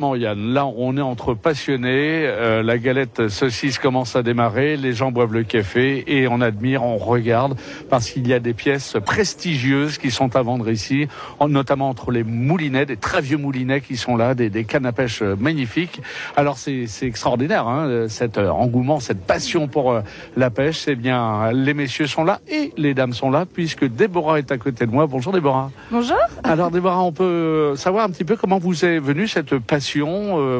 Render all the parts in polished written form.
Bon, Yann, là on est entre passionnés, la galette saucisse commence à démarrer, les gens boivent le café et on admire, on regarde parce qu'il y a des pièces prestigieuses qui sont à vendre ici, notamment entre les moulinets, des très vieux moulinets qui sont là, des cannes à pêche magnifiques. Alors c'est extraordinaire, hein, cet engouement, cette passion pour la pêche. Eh bien, les messieurs sont là et les dames sont là puisque Déborah est à côté de moi. Bonjour Déborah. Bonjour. Alors Déborah, on peut savoir un petit peu comment vous est venue cette passion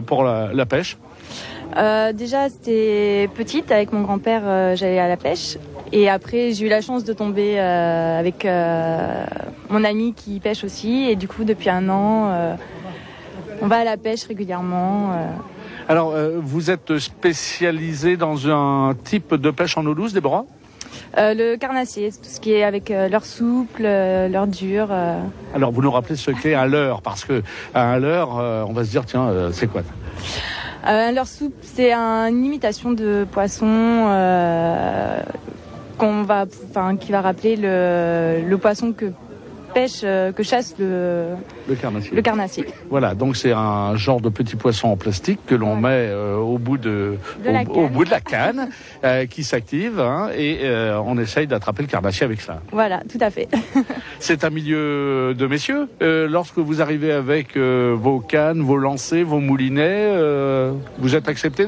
pour la pêche? Déjà, c'était petite, avec mon grand-père, j'allais à la pêche. Et après, j'ai eu la chance de tomber avec mon ami qui pêche aussi. Et du coup, depuis un an, on va à la pêche régulièrement. Alors, vous êtes spécialisé dans un type de pêche en eau douce, Déborah? Le carnassier, tout ce qui est avec leurre souple, leurre dure. Alors, vous nous rappelez ce qu'est un leurre, parce que un leurre, on va se dire, tiens, c'est quoi? Un leurre souple, c'est une imitation de poisson qui va rappeler le poisson que chasse le carnassier. Voilà, donc c'est un genre de petit poisson en plastique que l'on met au bout de la canne qui s'active et on essaye d'attraper le carnassier avec ça. Voilà, tout à fait. C'est un milieu de messieurs. Lorsque vous arrivez avec vos cannes, vos lancers, vos moulinets, vous êtes accepté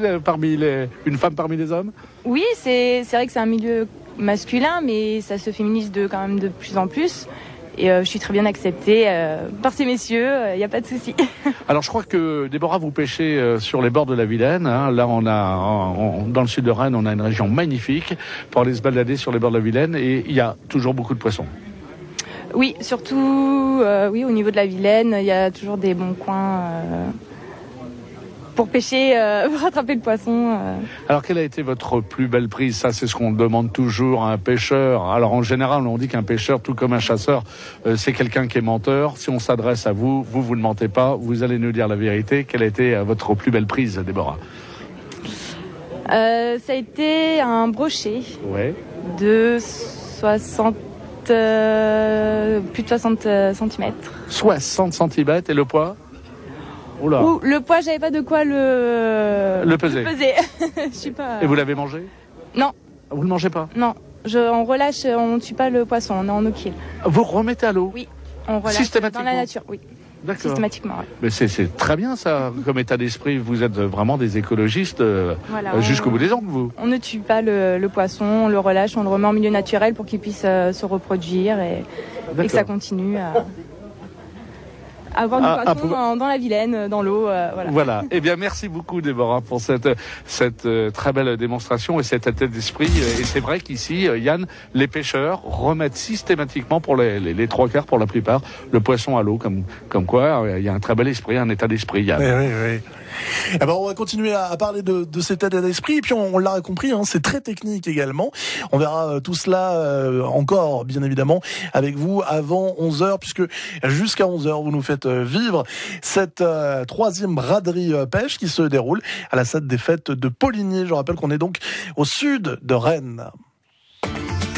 une femme parmi les hommes? Oui, c'est vrai que c'est un milieu masculin, mais ça se féminise quand même de plus en plus. Et je suis très bien acceptée par ces messieurs, il n'y a pas de souci. Alors je crois que Déborah, vous pêchez sur les bords de la Vilaine. Hein. Là, dans le sud de Rennes, on a une région magnifique pour aller se balader sur les bords de la Vilaine et il y a toujours beaucoup de poissons. Oui, surtout au niveau de la Vilaine, il y a toujours des bons coins pour pêcher, pour attraper le poisson. Alors, quelle a été votre plus belle prise? Ça, c'est ce qu'on demande toujours à un pêcheur. Alors, en général, on dit qu'un pêcheur, tout comme un chasseur, c'est quelqu'un qui est menteur. Si on s'adresse à vous, vous ne mentez pas, vous allez nous dire la vérité. Quelle a été votre plus belle prise, Déborah? Ça a été un brochet de plus de 60 cm. 60 cm et le poids? Oula. Le poids, j'avais pas de quoi le peser. Je suis pas... Et vous l'avez mangé? Non. Vous ne mangez pas? Non. On relâche, on ne tue pas le poisson, on est en eau kill. Vous remettez à l'eau? Oui. On relâche systématiquement dans la nature, oui. D'accord. Systématiquement, oui. Mais c'est très bien ça, comme état d'esprit. Vous êtes vraiment des écologistes jusqu'au bout des ongles, vous. On ne tue pas le poisson, on le relâche, on le remet en milieu naturel pour qu'il puisse se reproduire et que ça continue à avoir du poisson dans la Vilaine, dans l'eau. Voilà. Eh bien, merci beaucoup, Déborah, pour cette très belle démonstration et cet état d'esprit. Et c'est vrai qu'ici, Yann, les pêcheurs remettent systématiquement pour les trois quarts, pour la plupart, le poisson à l'eau. Comme quoi, il y a un très bel esprit, un état d'esprit, Yann. Oui. Eh ben, on va continuer à parler de cet état d'esprit. Et puis, on l'a compris, hein, c'est très technique également. On verra tout cela encore, bien évidemment, avec vous avant 11h, puisque jusqu'à 11h, vous nous faites vivre cette troisième braderie pêche qui se déroule à la salle des fêtes de Poligny. Je rappelle qu'on est donc au sud de Rennes.